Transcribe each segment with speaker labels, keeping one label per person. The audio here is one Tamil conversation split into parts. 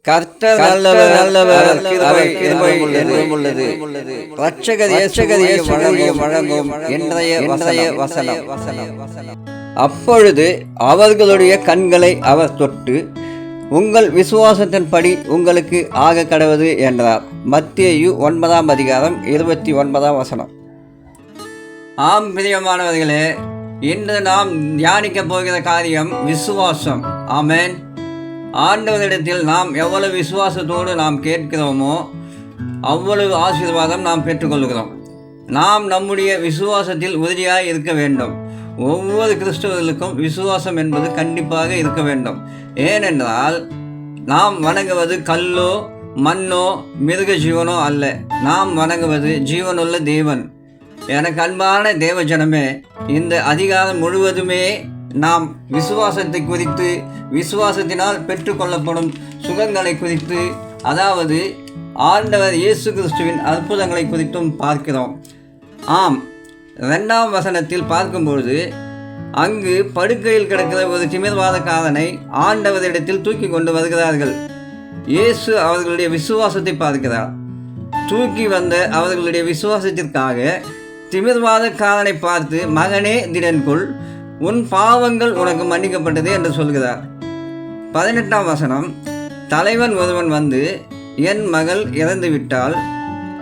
Speaker 1: கர்த்தர் நல்லவர், நல்லவர், அவர் கிருபை என்றும் உள்ளது. இரட்சகர் இயேசுவை வழங்கும் இன்றைய வசனம். அப்பொழுது அவர்களுடைய கண்களை அவர் தொட்டு, உங்கள் விசுவாசத்தின்படி உங்களுக்கு ஆக கடவது என்றார். மத்தேயு 9:29. ஆம் பிரியமானவர்களே, இன்று நாம் தியானிக்க போகிற காரியம் விசுவாசம். ஆமென். ஆண்டவரிடத்தில் நாம் எவ்வளவு விசுவாசத்தோடு நாம் கேட்கிறோமோ அவ்வளவு ஆசீர்வாதம் நாம் பெற்றுக்கொள்கிறோம். நாம் நம்முடைய விசுவாசத்தில் உறுதியாக இருக்க வேண்டும். ஒவ்வொரு கிறிஸ்தவர்களுக்கும் விசுவாசம் என்பது கண்டிப்பாக இருக்க வேண்டும். ஏனென்றால் நாம் வணங்குவது கல்லோ மண்ணோ மிருக ஜீவனோ அல்ல. நாம் வணங்குவது ஜீவனுள்ள தேவன். எனக்கு அன்பான தேவஜனமே, இந்த அதிகாரம் முழுவதுமே நாம் விசுவாசத்தை குறித்து, விசுவாசத்தினால் பெற்றுக்கொள்ளப்படும் சுகங்களை குறித்து, அதாவது ஆண்டவர் இயேசு கிறிஸ்துவின் அற்புதங்களை குறித்தும் பார்க்கிறோம். ஆம், 2ஆம் வசனத்தில் பார்க்கும்பொழுது, அங்கு படுக்கையில் கிடக்கிற ஒரு திமிர்வாதக்காரனை ஆண்டவரிடத்தில் தூக்கி கொண்டு வருகிறார்கள். இயேசு அவர்களுடைய விசுவாசத்தை பார்க்கிறார். தூக்கி வந்த அவர்களுடைய விசுவாசத்திற்காக திமிர்வாதக்காரனை பார்த்து, மகனே திடன்கொள், உன் பாவங்கள் உனக்கு மன்னிக்கப்பட்டது என்று சொல்கிறார். 18ஆம் வசனம், தலைவன் ஒருவன் வந்து, என் மகள் இறந்து விட்டால்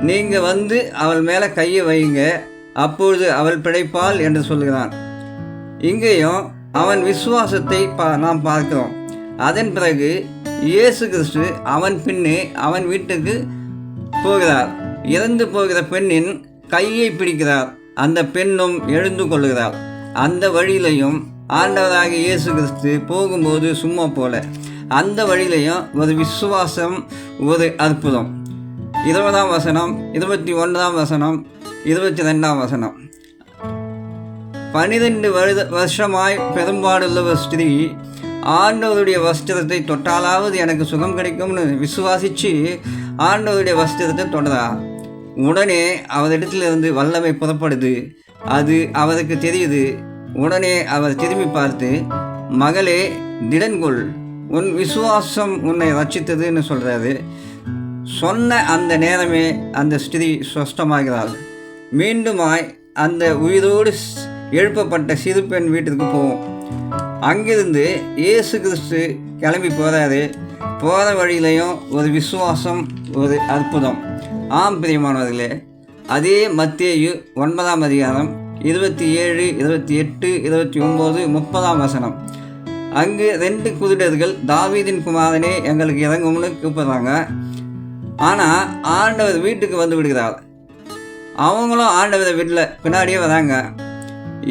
Speaker 1: நீங்கள் வந்து அவள் மேலே கையை வைங்க, அப்பொழுது அவள் பிழைப்பாள் என்று சொல்கிறான். இங்கேயும் அவன் விசுவாசத்தை நாம் பார்க்கிறோம். அதன் பிறகு இயேசு கிறிஸ்து அவன் பின்னே அவன் வீட்டுக்கு போகிறார். இறந்து போகிற பெண்ணின் கையை பிடிக்கிறார். அந்த பெண்ணும் எழுந்து கொள்கிறார். அந்த வழியிலையும் ஆண்டவராகிய இயேசு கிறிஸ்து போகும்போது சும்மா போல, அந்த வழியிலையும் ஒரு விசுவாசம், ஒரு அற்புதம். 20ஆம் வசனம், 21ஆம் வசனம், 22ஆம் வசனம். 12 வருஷமாய் பெரும்பாடுள்ள ஒரு ஸ்திரீ ஆண்டவருடைய வஸ்திரத்தை தொட்டாலாவது எனக்கு சுகம் கிடைக்கும்னு விசுவாசித்து ஆண்டவருடைய வஸ்திரத்தை தொடரா. உடனே அவரிடத்திலிருந்து வல்லமை புறப்படுது. அது அவருக்கு தெரியுது. உடனே அவர் திரும்பி பார்த்து, மகளே திடன்கொள், உன் விசுவாசம் உன்னை ரட்சித்ததுன்னு சொல்கிறாரு. சொன்ன அந்த நேரமே அந்த ஸ்திரீ சொஸ்தமாகிறாள். மீண்டுமாய் அந்த உயிரோடு எழுப்பப்பட்ட சிறு பெண் வீட்டிற்கு போவோம். அங்கிருந்து இயேசு கிறிஸ்து கிளம்பி போகிறாரு. போகிற வழியிலையும் ஒரு விசுவாசம், ஒரு அற்புதம். ஆம் பிரியமானவர்களே, அதே மத்தேயு 9ஆம் அதிகாரம் 27, 28, 29, 30ஆம் வசனம். அங்கு 2 குருடர்கள் தாவீதின் குமாரனே எங்களுக்கு இறங்கும்னு கூப்பிட்றாங்க. ஆனால் ஆண்டவர் வீட்டுக்கு வந்து விடுகிறார். அவங்களும் ஆண்டவரை வீட்டில் பின்னாடியே வராங்க.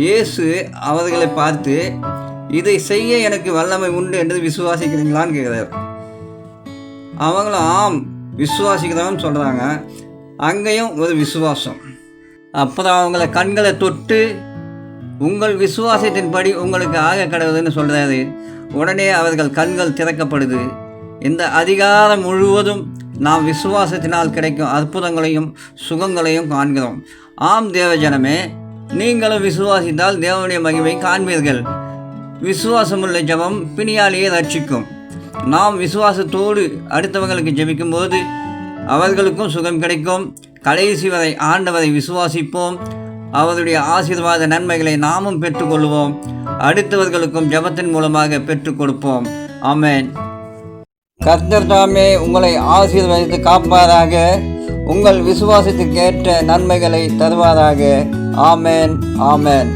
Speaker 1: இயேசு அவர்களை பார்த்து, இதை செய்ய எனக்கு வல்லமை உண்டு என்று விசுவாசிக்கிறீங்களான்னு கேட்குறாரு. அவங்களும் ஆம் விசுவாசிக்கிறோம்னு சொல்கிறாங்க. அங்கேயும் ஒரு விசுவாசம். அப்புறம் அவங்கள கண்களை தொட்டு, உங்கள் விசுவாசத்தின்படி உங்களுக்கு ஆக கடவுதுன்னு சொல்கிறாரு. உடனே அவர்கள் கண்கள் திறக்கப்படுது. இந்த அதிகாரம் முழுவதும் நாம் விசுவாசத்தினால் கிடைக்கும் அற்புதங்களையும் சுகங்களையும் காண்கிறோம். ஆம் தேவஜனமே, நீங்களும் விசுவாசித்தால் தேவனுடைய மகிமை காண்பீர்கள். விசுவாசமுள்ள ஜெபம் பிணியாளியை ரட்சிக்கும். நாம் விசுவாசத்தோடு அடுத்தவங்களுக்கு ஜெபிக்கும்போது அவர்களுக்கும் சுகம் கிடைக்கும். கடைசி வரை ஆண்டவரை விசுவாசிப்போம். அவருடைய ஆசீர்வாத நன்மைகளை நாமும் பெற்றுக்கொள்வோம். அடுத்தவர்களுக்கும் ஜெபத்தின் மூலமாக பெற்றுக் கொடுப்போம். ஆமென். கர்த்தர் தாமே உங்களை ஆசீர்வதித்து காப்பாராக. உங்கள் விசுவாசத்துக்கேற்ற நன்மைகளை தருவாராக. ஆமென், ஆமென்.